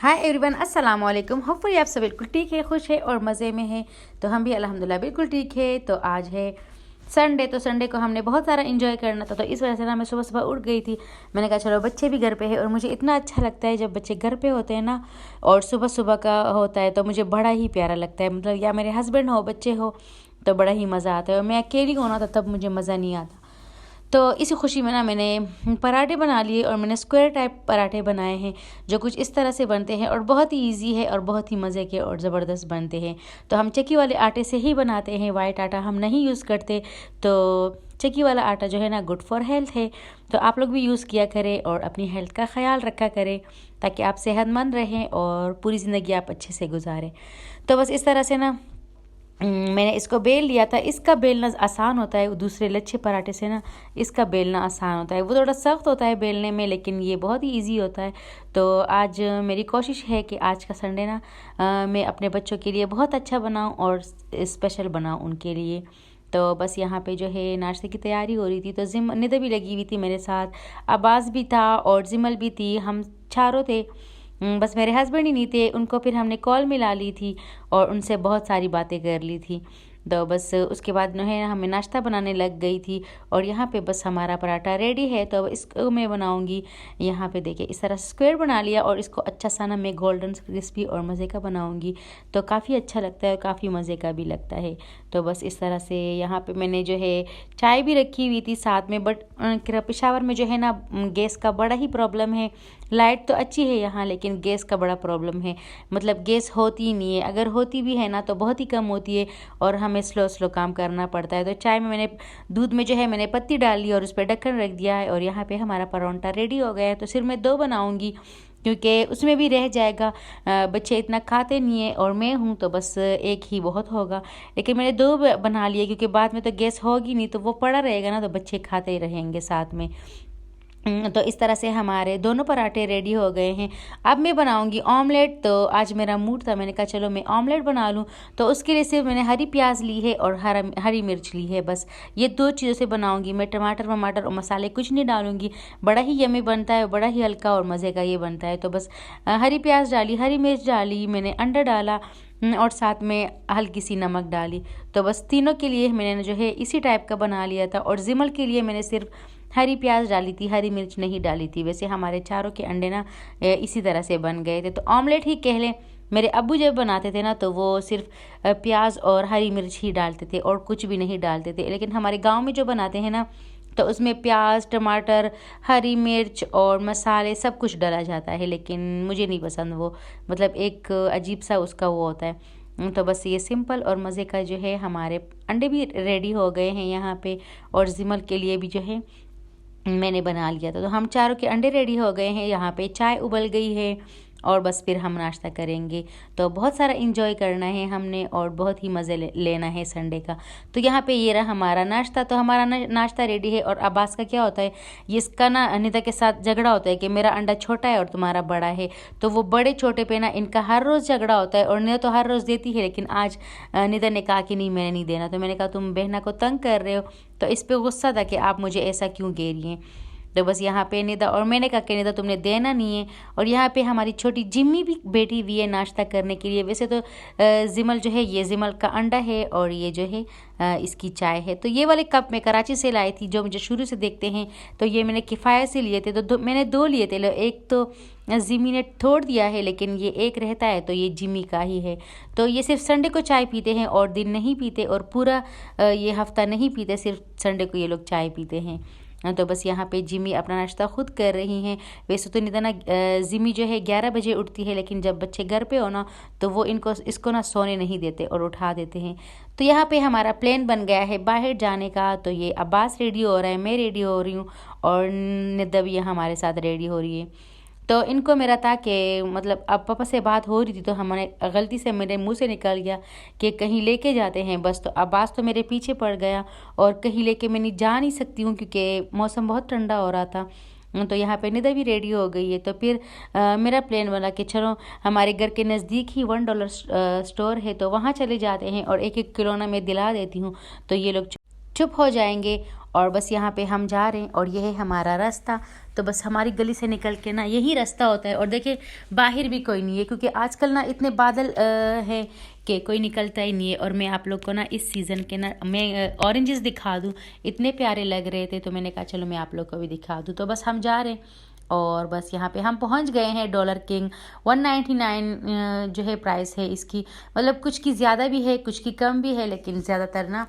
Hi everyone, अस्सलाम वालेकुम। Hopefully आप सब बिल्कुल ठीक है, खुश है और मज़े में है। तो हम भी अल्हम्दुलिल्लाह बिल्कुल ठीक है। तो आज है संडे, तो संडे को हमने बहुत सारा एंजॉय करना था, तो इस वजह से ना मैं सुबह सुबह उठ गई थी। मैंने कहा चलो बच्चे भी घर पे हैं, और मुझे इतना अच्छा लगता है जब बच्चे घर पे होते हैं ना और सुबह सुबह का होता है, तो मुझे बड़ा ही प्यारा लगता है। मतलब या मेरे हस्बैंड हो, बच्चे हो, तो बड़ा ही मज़ा आता है। और मैं अकेली हूँ ना, तो तब मुझे मज़ा नहीं आता। तो इसी खुशी में ना मैंने पराठे बना लिए, और मैंने स्क्वायर टाइप पराठे बनाए हैं जो कुछ इस तरह से बनते हैं और बहुत ही इजी है और बहुत ही मज़े के और ज़बरदस्त बनते हैं। तो हम चक्की वाले आटे से ही बनाते हैं, वाइट आटा हम नहीं यूज़ करते। तो चक्की वाला आटा जो है ना गुड फॉर हेल्थ है, तो आप लोग भी यूज़ किया करें और अपनी हेल्थ का ख़्याल रखा करें, ताकि आप सेहतमंद रहें और पूरी ज़िंदगी आप अच्छे से गुजारें। तो बस इस तरह से ना मैंने इसको बेल लिया था। इसका बेलना आसान होता है, दूसरे लच्छे पराठे से ना इसका बेलना आसान होता है। वो थोड़ा सख्त होता है बेलने में, लेकिन ये बहुत ही इजी होता है। तो आज मेरी कोशिश है कि आज का संडे ना मैं अपने बच्चों के लिए बहुत अच्छा बनाऊं और स्पेशल बनाऊं उनके लिए। तो बस यहाँ पे जो है नाश्ते की तैयारी हो रही थी, तो निदा भी लगी हुई थी मेरे साथ, अब्बास भी था और जिमल भी थी, हम चारों थे। बस मेरे हस्बैंड ही नहीं थे, उनको फिर हमने कॉल मिला ली थी और उनसे बहुत सारी बातें कर ली थी। तो बस उसके बाद जो है हमें नाश्ता बनाने लग गई थी, और यहाँ पे बस हमारा पराठा रेडी है। तो इसको मैं बनाऊँगी। यहाँ पे देखिए इस तरह स्क्वायर बना लिया, और इसको अच्छा सा ना मैं गोल्डन क्रिस्पी और मज़े का बनाऊँगी, तो काफ़ी अच्छा लगता है और काफ़ी मज़े का भी लगता है। तो बस इस तरह से यहाँ पे मैंने जो है चाय भी रखी हुई थी साथ में। बट पेशावर में जो है ना गैस का बड़ा ही प्रॉब्लम है। लाइट तो अच्छी है यहाँ, लेकिन गैस का बड़ा प्रॉब्लम है। मतलब गैस होती ही नहीं है, अगर होती भी है ना तो बहुत ही कम होती है, और हमें स्लो स्लो काम करना पड़ता है। तो चाय में मैंने दूध में जो है मैंने पत्ती डाल ली और उस पर ढक्कन रख दिया है, और यहाँ पे हमारा परोंठा रेडी हो गया है। तो सिर्फ मैं 2 बनाऊँगी, क्योंकि उसमें भी रह जाएगा। बच्चे इतना खाते नहीं है और मैं हूँ, तो बस एक ही बहुत होगा। लेकिन मैंने 2 बना लिए, क्योंकि बाद में तो गैस होगी नहीं, तो वो पड़ा रहेगा ना, तो बच्चे खाते ही रहेंगे साथ में। तो इस तरह से हमारे दोनों पराठे रेडी हो गए हैं। अब मैं बनाऊंगी ऑमलेट। तो आज मेरा मूड था, मैंने कहा चलो मैं ऑमलेट बना लूं। तो उसके लिए सिर्फ मैंने हरी प्याज ली है और हरी मिर्च ली है, बस ये 2 चीज़ों से बनाऊंगी। मैं टमाटर वमाटर और मसाले कुछ नहीं डालूंगी। बड़ा ही यमी बनता है, बड़ा ही हल्का और मज़े का ये बनता है। तो बस हरी प्याज डाली, हरी मिर्च डाली, मैंने अंडा डाला और साथ में हल्की सी नमक डाली। तो बस तीनों के लिए मैंने जो है इसी टाइप का बना लिया था। और जिमल के लिए मैंने सिर्फ हरी प्याज डाली थी, हरी मिर्च नहीं डाली थी। वैसे हमारे चारों के अंडे ना इसी तरह से बन गए थे। तो ऑमलेट ही कह लें। मेरे अब्बू जब बनाते थे ना, तो वो सिर्फ प्याज और हरी मिर्च ही डालते थे और कुछ भी नहीं डालते थे। लेकिन हमारे गांव में जो बनाते हैं ना, तो उसमें प्याज, टमाटर, हरी मिर्च और मसाले सब कुछ डाला जाता है, लेकिन मुझे नहीं पसंद वो। मतलब एक अजीब सा उसका वो होता है। तो बस ये सिंपल और मज़े का जो है हमारे अंडे भी रेडी हो गए हैं यहाँ पे, और जिमल के लिए भी जो है मैंने बना लिया था। तो हम चारों के अंडे रेडी हो गए हैं, यहाँ पे चाय उबल गई है, और बस फिर हम नाश्ता करेंगे। तो बहुत सारा इंजॉय करना है हमने, और बहुत ही मज़े लेना है संडे का। तो यहाँ पे ये रहा हमारा नाश्ता। तो हमारा नाश्ता रेडी है। और अब्बास का क्या होता है, ये इसका ना अनिता के साथ झगड़ा होता है कि मेरा अंडा छोटा है और तुम्हारा बड़ा है। तो वो बड़े छोटे पे ना इनका हर रोज़ झगड़ा होता है, और निदा तो हर रोज़ देती है, लेकिन आज निदा ने कहा कि नहीं मैंने नहीं देना। तो मैंने कहा तुम बहना को तंग कर रहे हो। तो इस पर गुस्सा था कि आप मुझे ऐसा क्यों कह रही हैं। तो बस यहाँ पे निदा और मैंने कहा कि निदा तुमने देना नहीं है। और यहाँ पे हमारी छोटी जिम्मी भी बैठी हुई है नाश्ता करने के लिए। वैसे तो जिमल जो है, ये जिमल का अंडा है, और ये जो है इसकी चाय है। तो ये वाले कप मैं कराची से लाई थी, जो मुझे शुरू से देखते हैं। तो ये मैंने किफ़ायत से लिए थे, तो मैंने 2 लिए थे। एक तो जिमी ने छोड़ दिया है, लेकिन ये एक रहता है, तो ये जिमी का ही है। तो ये सिर्फ संडे को चाय पीते हैं और दिन नहीं पीते, और पूरा ये हफ्ता नहीं पीते, सिर्फ संडे को ये लोग चाय पीते हैं। तो बस यहाँ पे जिमी अपना नाश्ता खुद कर रही हैं। वैसे तो नहीं ना जिमी जो है 11 बजे उठती है, लेकिन जब बच्चे घर पे हो ना, तो वो इसको ना सोने नहीं देते और उठा देते हैं। तो यहाँ पे हमारा प्लान बन गया है बाहर जाने का। तो ये अब्बास रेडी हो रहा है, मैं रेडी हो रही हूँ, और निदा भी हमारे साथ रेडी हो रही है। तो इनको मेरा था कि मतलब अब पापा से बात हो रही थी, तो हमने गलती से मेरे मुंह से निकल गया कि कहीं लेके जाते हैं बस। तो अब्बास तो मेरे पीछे पड़ गया, और कहीं लेके मैं नहीं जा नहीं सकती हूँ, क्योंकि मौसम बहुत ठंडा हो रहा था। तो यहाँ पे निदा भी रेडी हो गई है। तो फिर मेरा प्लान बना कि चलो हमारे घर के नज़दीक ही $1 स्टोर है, तो वहाँ चले जाते हैं, और 1-1 खिलौना मैं दिला देती हूँ, तो ये लोग चुप हो जाएंगे। और बस यहाँ पे हम जा रहे हैं, और यह है हमारा रास्ता। तो बस हमारी गली से निकल के ना यही रास्ता होता है। और देखिए बाहर भी कोई नहीं है, क्योंकि आजकल ना इतने बादल है कि कोई निकलता ही नहीं है। और मैं आप लोग को ना इस सीज़न के ना मैं ऑरेंजेस दिखा दूँ, इतने प्यारे लग रहे थे, तो मैंने कहा चलो मैं आप लोग को भी दिखा दूँ। तो बस हम जा रहे हैं और बस यहाँ पे हम पहुँच गए हैं। डॉलर किंग 199 जो है प्राइस है इसकी, मतलब कुछ की ज़्यादा भी है कुछ की कम भी है, लेकिन ज़्यादातर ना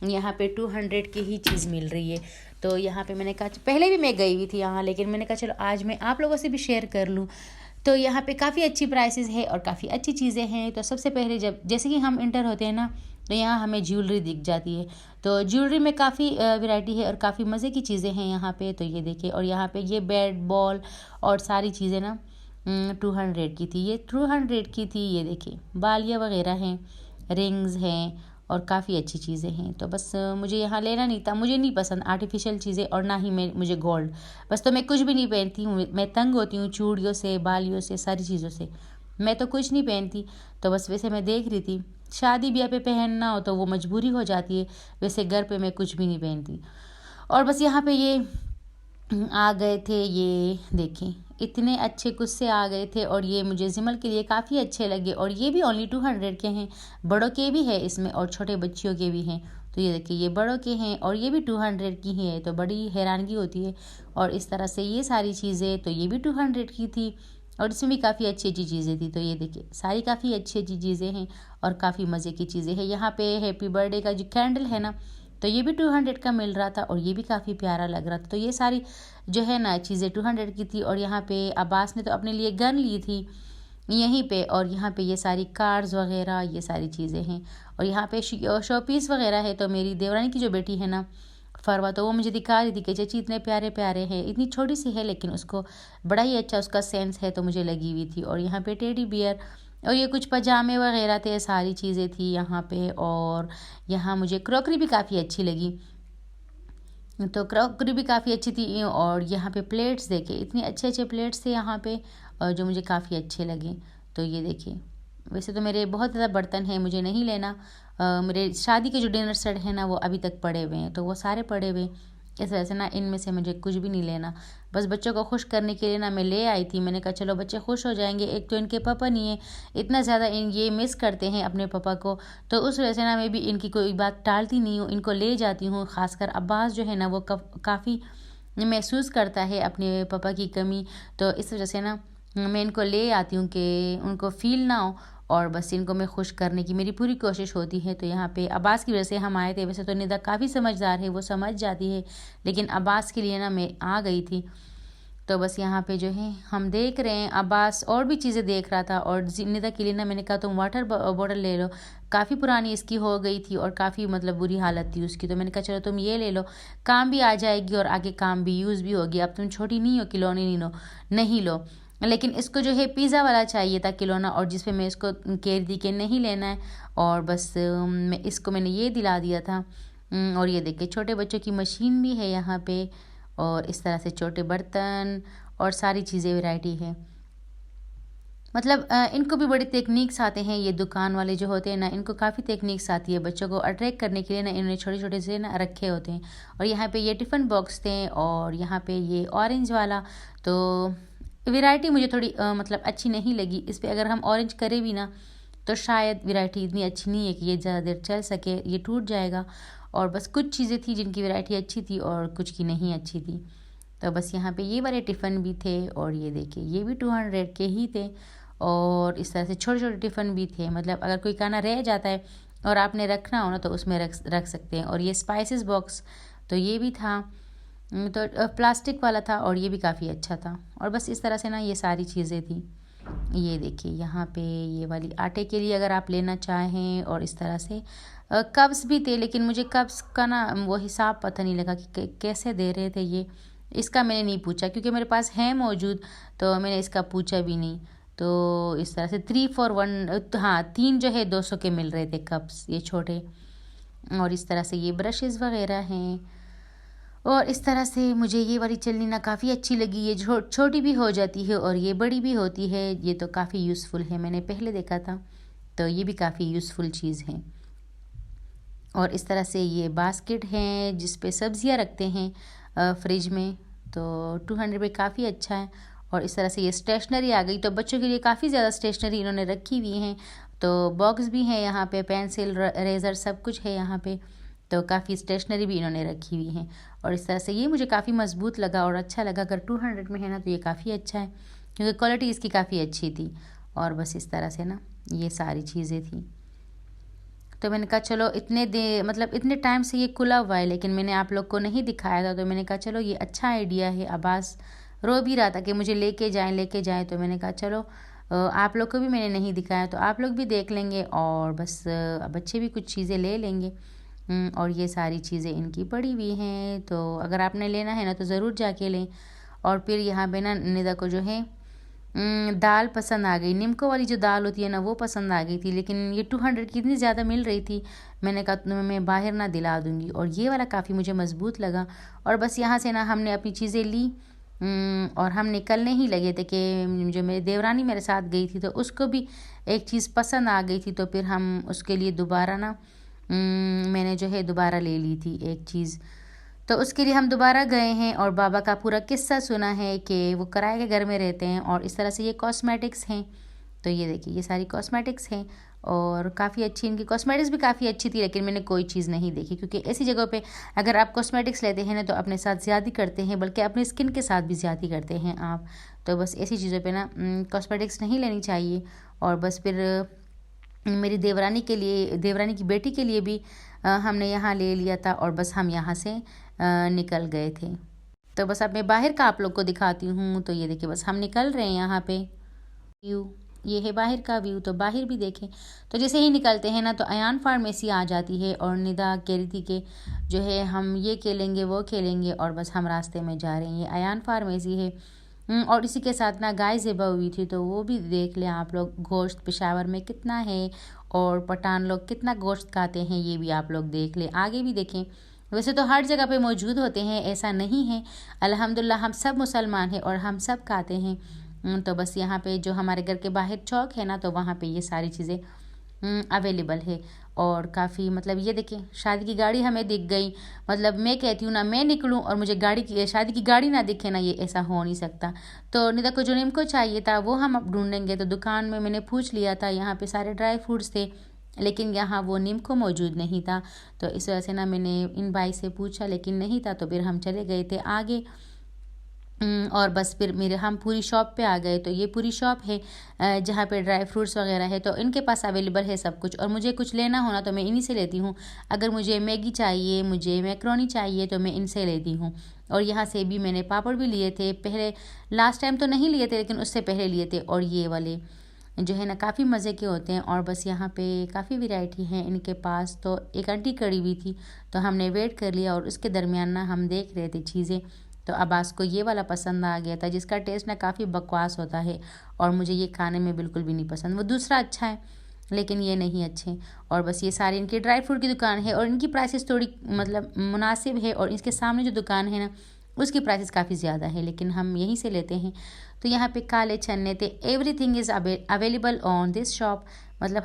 यहाँ पे 200 की ही चीज़ मिल रही है। तो यहाँ पे मैंने कहा, पहले भी मैं गई हुई थी यहाँ, लेकिन मैंने कहा चलो आज मैं आप लोगों से भी शेयर कर लूँ। तो यहाँ पे काफ़ी अच्छी प्राइसेस है और काफ़ी अच्छी चीज़ें हैं। तो सबसे पहले जैसे कि हम इंटर होते हैं ना, तो यहाँ हमें ज्वेलरी दिख जाती है। तो ज्वेलरी में काफ़ी वैरायटी है और काफ़ी मज़े की चीज़ें हैं यहाँ पे। तो ये देखिए, और यहाँ पे ये बैट बॉल और सारी चीज़ें ना 200 की थी, ये 200 की थी। ये देखिए बालियाँ वगैरह हैं, रिंग्स हैं और काफ़ी अच्छी चीज़ें हैं। तो बस मुझे यहाँ लेना नहीं था, मुझे नहीं पसंद आर्टिफिशियल चीज़ें और ना ही मुझे गोल्ड। बस तो मैं कुछ भी नहीं पहनती हूँ, मैं तंग होती हूँ चूड़ियों से, बालियों से, सारी चीज़ों से, मैं तो कुछ नहीं पहनती। तो बस वैसे मैं देख रही थी, शादी ब्याह पे पहनना हो तो वो मजबूरी हो जाती है, वैसे घर पे मैं कुछ भी नहीं पहनती। और बस यहाँ पे ये आ गए थे, ये देखें इतने अच्छे गुस्से आ गए थे। और ये मुझे जिमल के लिए काफ़ी अच्छे लगे और ये भी ओनली 200 के हैं। बड़ों के भी है इसमें और छोटे बच्चियों के भी हैं। तो ये देखिए ये बड़ों के हैं और ये भी 200 की ही है, तो बड़ी हैरानगी होती है। और इस तरह से ये सारी चीज़ें, तो ये भी 200 की थी और इसमें भी काफ़ी अच्छी अच्छी चीज़ें थी। तो ये देखिए सारी काफ़ी अच्छी अच्छी चीज़ें हैं और काफ़ी मज़े की चीज़ें हैं। यहाँ पे हैप्पी बर्थडे का जो कैंडल है ना, तो ये भी 200 का मिल रहा था और ये भी काफ़ी प्यारा लग रहा था। तो ये सारी जो है ना चीज़ें 200 की थी। और यहाँ पे अब्बास ने तो अपने लिए गन ली थी यहीं पे। और यहाँ पे ये सारी कार्स वगैरह, ये सारी चीज़ें हैं। और यहाँ पे शो पीस वगैरह है। तो मेरी देवरानी की जो बेटी है ना फरवा, तो वो मुझे दिखा रही थी कि चाची इतने प्यारे प्यारे हैं, इतनी छोटी सी है लेकिन उसको बड़ा ही अच्छा उसका सेंस है, तो मुझे लगी हुई थी। और यहाँ पे टेडी बियर और ये कुछ पजामे वगैरह थे, सारी चीज़ें थी यहाँ पे। और यहाँ मुझे क्रॉकरी भी काफ़ी अच्छी लगी, तो क्रॉकरी भी काफ़ी अच्छी थी। और यहाँ पे प्लेट्स देखे, इतने अच्छे अच्छे प्लेट्स थे यहाँ पे जो मुझे काफ़ी अच्छे लगे। तो ये देखिए, वैसे तो मेरे बहुत ज़्यादा बर्तन हैं, मुझे नहीं लेना। मेरे शादी के जो डिनर सेट हैं ना वो अभी तक पड़े हुए हैं, तो वो सारे पड़े हुए। इस वजह से ना इनमें से मुझे कुछ भी नहीं लेना। बस बच्चों को खुश करने के लिए ना मैं ले आई थी। मैंने कहा चलो बच्चे खुश हो जाएंगे, एक तो इनके पापा नहीं है, इतना ज़्यादा ये मिस करते हैं अपने पापा को। तो उस वजह से ना मैं भी इनकी कोई बात टालती नहीं हूँ, इनको ले जाती हूँ। ख़ासकर अब्बास जो है ना वो काफ़ी महसूस करता है अपने पापा की कमी। तो इस वजह से ना मैं इनको ले आती हूँ कि उनको फ़ील ना हो, और बस इनको मैं खुश करने की मेरी पूरी कोशिश होती है। तो यहाँ पे अब्बास की वजह से हम आए थे। वैसे तो निदा काफ़ी समझदार है, वो समझ जाती है, लेकिन अब्बास के लिए ना मैं आ गई थी। तो बस यहाँ पे जो है हम देख रहे हैं, अब्बास और भी चीज़ें देख रहा था। और निदा के लिए ना मैंने कहा तुम वाटर बॉटल ले लो, काफ़ी पुरानी इसकी हो गई थी और काफ़ी मतलब बुरी हालत थी उसकी। तो मैंने कहा चलो तुम ये ले लो, काम भी आ जाएगी और आगे काम भी यूज़ भी होगी। अब तुम छोटी नहीं हो, खिलौने नहीं लो। लेकिन इसको जो है पिज़्ज़ा वाला चाहिए था खिलौना, और जिस पे मैं इसको कह दी कि नहीं लेना है। और बस मैंने ये दिला दिया था। और ये देखिए छोटे बच्चों की मशीन भी है यहाँ पे, और इस तरह से छोटे बर्तन और सारी चीज़ें वैरायटी है। मतलब इनको भी बड़ी टेक्निक्स आते हैं, ये दुकान वाले जो होते हैं ना, इनको काफ़ी टेक्निक्स आती है बच्चों को अट्रैक्ट करने के लिए ना, इन्होंने छोटे छोटे से ना रखे होते हैं। और यहाँ पे ये टिफ़िन बॉक्स थे और यहाँ पे ये ऑरेंज वाला। तो वैरायटी मुझे थोड़ी मतलब अच्छी नहीं लगी इस पर। अगर हम ऑरेंज करें भी ना तो शायद वैरायटी इतनी अच्छी नहीं है कि ये ज़्यादा देर चल सके, ये टूट जाएगा। और बस कुछ चीज़ें थी जिनकी वैरायटी अच्छी थी और कुछ की नहीं अच्छी थी। तो बस यहाँ पे ये वाले टिफ़िन भी थे और ये देखिए ये भी 200 के ही थे। और इस तरह से छोटे छोटे टिफ़िन भी थे, मतलब अगर कोई खाना रह जाता है और आपने रखना हो ना तो उसमें रख सकते हैं। और ये स्पाइसेस बॉक्स, तो ये भी था, तो प्लास्टिक वाला था और ये भी काफ़ी अच्छा था। और बस इस तरह से ना ये सारी चीज़ें थी। ये देखिए यहाँ पे ये वाली आटे के लिए अगर आप लेना चाहें, और इस तरह से कप्स भी थे, लेकिन मुझे कप्स का ना वो हिसाब पता नहीं लगा कि कैसे दे रहे थे ये। इसका मैंने नहीं पूछा क्योंकि मेरे पास है मौजूद, तो मैंने इसका पूछा भी नहीं। तो इस तरह से 3 for 1, हाँ 3 जो है 200 के मिल रहे थे कप्स ये छोटे। और इस तरह से ये ब्रशेज़ वगैरह हैं। और इस तरह से मुझे ये वाली चलनी ना काफ़ी अच्छी लगी। ये छोटी भी हो जाती है और ये बड़ी भी होती है, ये तो काफ़ी यूज़फुल है, मैंने पहले देखा था। तो ये भी काफ़ी यूज़फुल चीज़ है। और इस तरह से ये बास्केट हैं जिस पे सब्जियां रखते हैं फ्रिज में। तो 200 पे काफ़ी अच्छा है। और इस तरह से ये स्टेशनरी आ गई, तो बच्चों के लिए काफ़ी ज़्यादा स्टेशनरी इन्होंने रखी हुई हैं। तो बॉक्स भी है यहाँ पे, पेंसिल रेज़र सब कुछ है यहाँ पे। तो काफ़ी स्टेशनरी भी इन्होंने रखी हुई है। और इस तरह से ये मुझे काफ़ी मज़बूत लगा और अच्छा लगा। अगर 200 में है ना तो ये काफ़ी अच्छा है, क्योंकि क्वालिटी इसकी काफ़ी अच्छी थी। और बस इस तरह से ना ये सारी चीज़ें थी। तो मैंने कहा चलो इतने टाइम से ये खुला हुआ है, लेकिन मैंने आप लोग को नहीं दिखाया था। तो मैंने कहा चलो ये अच्छा आइडिया है। अब्बास रो भी रहा था कि मुझे लेके जाएं। तो मैंने कहा चलो आप लोग को भी मैंने नहीं दिखाया, तो आप लोग भी देख लेंगे और बस बच्चे भी कुछ चीज़ें ले लेंगे। और ये सारी चीज़ें इनकी पड़ी हुई हैं, तो अगर आपने लेना है ना तो ज़रूर जाके लें। और फिर यहाँ पे ना निदा को जो है दाल पसंद आ गई। निम्को वाली जो दाल होती है ना वो पसंद आ गई थी, लेकिन ये 200 की इतनी ज़्यादा मिल रही थी, मैंने कहा मैं बाहर ना दिला दूँगी। और ये वाला काफ़ी मुझे मज़बूत लगा। और बस यहाँ से ना हमने अपनी चीज़ें ली और हम निकलने ही लगे थे कि जो मेरी देवरानी मेरे साथ गई थी तो उसको भी एक चीज़ पसंद आ गई थी। तो फिर हम उसके लिए दोबारा ना मैंने जो है दोबारा ले ली थी एक चीज़। तो उसके लिए हम दोबारा गए हैं और बाबा का पूरा किस्सा सुना है कि वो किराए के घर में रहते हैं। और इस तरह से ये कॉस्मेटिक्स हैं। तो ये देखिए ये सारी कॉस्मेटिक्स हैं और काफ़ी अच्छी, इनकी कॉस्मेटिक्स भी काफ़ी अच्छी थी, लेकिन मैंने कोई चीज़ नहीं देखी, क्योंकि ऐसी जगह पे अगर आप कॉस्मेटिक्स लेते हैं ना तो अपने साथ ज़्यादा करते हैं, बल्कि अपने स्किन के साथ भी ज़्यादा करते हैं आप। तो बस ऐसी चीज़ों पे ना कॉस्मेटिक्स नहीं लेनी चाहिए। और बस फिर मेरी देवरानी की बेटी के लिए भी हमने यहाँ ले लिया था और बस हम यहाँ से निकल गए थे। तो बस अब मैं बाहर का आप लोग को दिखाती हूँ। तो ये देखिए बस हम निकल रहे हैं यहाँ पे। व्यू ये है बाहर का व्यू, तो बाहर भी देखें। तो जैसे ही निकलते हैं ना तो अयान फार्मेसी आ जाती है और निदा कह रही थी कि जो है हम ये खेलेंगे वो खेलेंगे, और बस हम रास्ते में जा रहे हैं। ये अयान फार्मेसी है। और इसी के साथ ना गाय ज़िबा हुई थी, तो वो भी देख लें आप लोग। गोश्त पेशावर में कितना है और पठान लोग कितना गोश्त खाते हैं, ये भी आप लोग देख लें। आगे भी देखें। वैसे तो हर जगह पे मौजूद होते हैं, ऐसा नहीं है। अल्हम्दुलिल्लाह हम सब मुसलमान हैं और हम सब खाते हैं। तो बस यहाँ पे जो हमारे घर के बाहर चौक है ना, तो वहाँ पे ये सारी चीज़ें अवेलेबल है। और काफ़ी ये देखें शादी की गाड़ी हमें दिख गई। मैं कहती हूँ ना, मैं निकलूँ और मुझे शादी की गाड़ी ना दिखे ना, ये ऐसा हो नहीं सकता। तो निदा को जो निम्को चाहिए था वो हम अब ढूंढेंगे। तो दुकान में मैंने पूछ लिया था, यहाँ पे सारे ड्राई फ्रूट्स थे, लेकिन यहाँ वो निम्को मौजूद नहीं था। तो इस वजह से ना मैंने इन भाई से पूछा, लेकिन नहीं था। तो फिर हम चले गए थे आगे। और बस फिर हम पूरी शॉप पे आ गए। तो ये पूरी शॉप है जहाँ पे ड्राई फ्रूट्स वगैरह है, तो इनके पास अवेलेबल है सब कुछ। और मुझे कुछ लेना होना तो मैं इन्हीं से लेती हूँ। अगर मुझे मैगी चाहिए, मुझे मैक्रोनी चाहिए, तो मैं इनसे लेती हूँ। और यहाँ से भी मैंने पापड़ भी लिए थे पहले, लास्ट टाइम तो नहीं लिए थे लेकिन उससे पहले लिए थे। और ये वाले जो है ना काफ़ी मज़े के होते हैं। और बस यहाँ पे काफ़ी वैरायटी है इनके पास। तो एक आंटी खड़ी हुई थी, तो हमने वेट कर लिया और उसके दरमियान ना हम देख रहे थे चीज़ें। तो अब्बास को ये वाला पसंद आ गया था, जिसका टेस्ट ना काफ़ी बकवास होता है और मुझे ये खाने में बिल्कुल भी नहीं पसंद। वो दूसरा अच्छा है लेकिन ये नहीं अच्छे। और बस ये सारी इनकी ड्राई फ्रूट की दुकान है और इनकी प्राइसेस थोड़ी मुनासिब है। और इसके सामने जो दुकान है ना उसकी प्राइसेस काफ़ी ज़्यादा है, लेकिन हम यहीं से लेते हैं। तो यहाँ पे काले चने थे। Everything is available on this shop.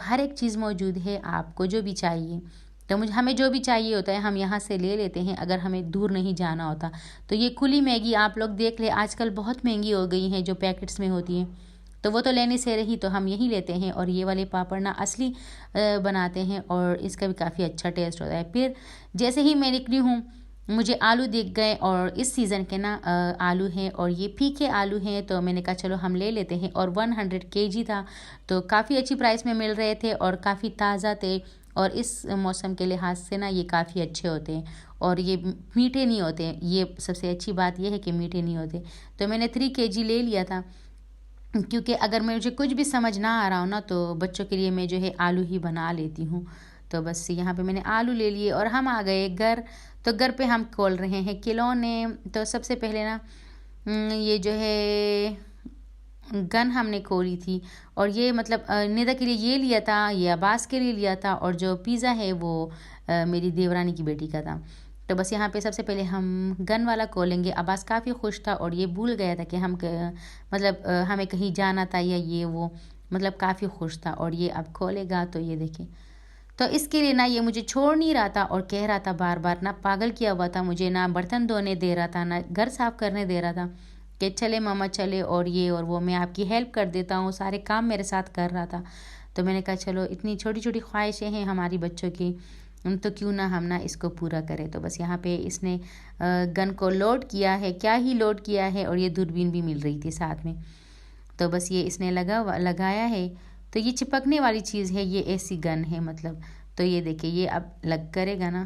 हर एक चीज़ मौजूद है, आपको जो भी चाहिए। तो हमें जो भी चाहिए होता है हम यहाँ से ले लेते हैं, अगर हमें दूर नहीं जाना होता। तो ये खुली मैगी आप लोग देख ले, आजकल बहुत महंगी हो गई हैं जो पैकेट्स में होती हैं, तो वो तो लेने से रही, तो हम यही लेते हैं। और ये वाले पापड़ ना असली बनाते हैं और इसका भी काफ़ी अच्छा टेस्ट होता है। फिर जैसे ही मैं निकली हूँ मुझे आलू दिख गए, और इस सीज़न के ना आलू हैं और ये फीके आलू हैं। तो मैंने कहा चलो हम ले लेते हैं। और 100 kg था, तो काफ़ी अच्छी प्राइस में मिल रहे थे और काफ़ी ताज़ा थे। और इस मौसम के लिहाज से ना ये काफ़ी अच्छे होते हैं और ये मीठे नहीं होते। ये सबसे अच्छी बात ये है कि मीठे नहीं होते। तो मैंने 3 kg ले लिया था, क्योंकि अगर मुझे कुछ भी समझ ना आ रहा हो ना तो बच्चों के लिए मैं जो है आलू ही बना लेती हूँ। तो बस यहाँ पे मैंने आलू ले लिए और हम आ गए घर। तो घर पे हम खोल रहे हैं खिलौने। तो सबसे पहले ना ये जो है गन हमने खोली थी। और ये निदा के लिए ये लिया था, ये अब्बास के लिए लिया था, और जो पिज़्ज़ा है वो मेरी देवरानी की बेटी का था। तो बस यहाँ पे सबसे पहले हम गन वाला खोलेंगे। अब्बास काफ़ी खुश था और ये भूल गया था कि हमें कहीं जाना था या ये वो, काफ़ी खुश था। और ये अब खोलेगा। तो ये देखिए तो इसके लिए ना ये मुझे छोड़ नहीं रहा था और कह रहा था बार बार, ना पागल किया हुआ था मुझे, ना बर्तन धोने दे रहा था, ना घर साफ़ करने दे रहा था कि चले मामा चले और ये और वो, मैं आपकी हेल्प कर देता हूँ, सारे काम मेरे साथ कर रहा था। तो मैंने कहा चलो इतनी छोटी छोटी ख्वाहिशें हैं हमारी बच्चों की, तो क्यों ना हम ना इसको पूरा करें। तो बस यहाँ पे इसने गन को लोड किया है, क्या ही लोड किया है, और ये दूरबीन भी मिल रही थी साथ में। तो बस ये इसने लगाया है। तो ये चिपकने वाली चीज़ है, ये ऐसी गन है मतलब। तो ये देखिए ये अब लग करेगा ना,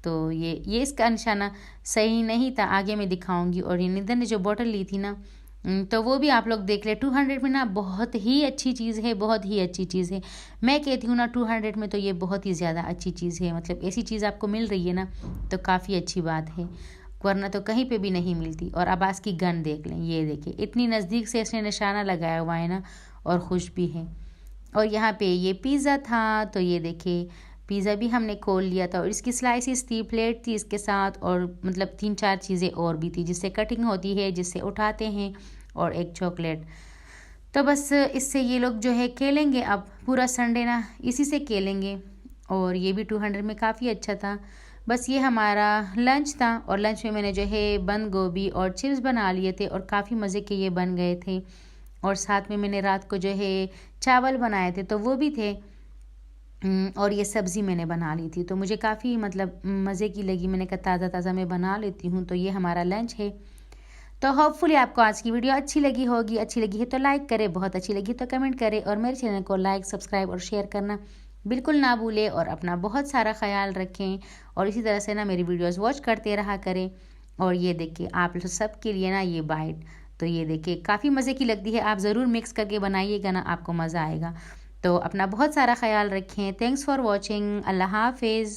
तो ये इसका निशाना सही नहीं था, आगे मैं दिखाऊंगी। और ये निधन ने जो बोतल ली थी ना, तो वो भी आप लोग देख ले। 200 में ना बहुत ही अच्छी चीज़ है, बहुत ही अच्छी चीज़ है। मैं कहती हूँ ना 200 में तो ये बहुत ही ज़्यादा अच्छी चीज़ है। मतलब ऐसी चीज़ आपको मिल रही है ना तो काफ़ी अच्छी बात है, वरना तो कहीं पे भी नहीं मिलती। और अब्बास की गन देख लें, ये देखिए इतनी नज़दीक से इसने निशाना लगाया हुआ है ना, और खुश भी है। और यहाँ पे ये पिज़्ज़ा था, तो ये देखिए पिज़्ज़ा भी हमने खोल लिया था, और इसकी स्लाइसिस थी, प्लेट थी इसके साथ, और मतलब 3-4 चीज़ें और भी थी जिससे कटिंग होती है, जिससे उठाते हैं, और एक चॉकलेट। तो बस इससे ये लोग जो है खेलेंगे अब पूरा संडे ना, इसी से खेलेंगे। और ये भी 200 में काफ़ी अच्छा था। बस ये हमारा लंच था, और लंच में मैंने जो है बंद गोभी और चिप्स बना लिए थे, और काफ़ी मज़े के ये बन गए थे। और साथ में मैंने रात को जो है चावल बनाए थे, तो वो भी थे। और ये सब्ज़ी मैंने बना ली थी, तो मुझे काफ़ी मतलब मज़े की लगी। मैंने कहा ताज़ा ताज़ा मैं बना लेती हूँ। तो ये हमारा लंच है। तो होपफुली आपको आज की वीडियो अच्छी लगी होगी। अच्छी लगी है तो लाइक करें, बहुत अच्छी लगी तो कमेंट करें, और मेरे चैनल को लाइक, सब्सक्राइब और शेयर करना बिल्कुल ना भूलें। और अपना बहुत सारा ख्याल रखें, और इसी तरह से ना मेरी वीडियोस वॉच करते रहा करें। और ये देखिए आप सब के लिए ना ये बाइट, तो ये देखिए काफ़ी मज़े की लगती है। आप ज़रूर मिक्स करके बनाइएगा ना, आपको मज़ा आएगा। तो अपना बहुत सारा ख्याल रखें। Thanks for watching. अल्लाह हाफिज़।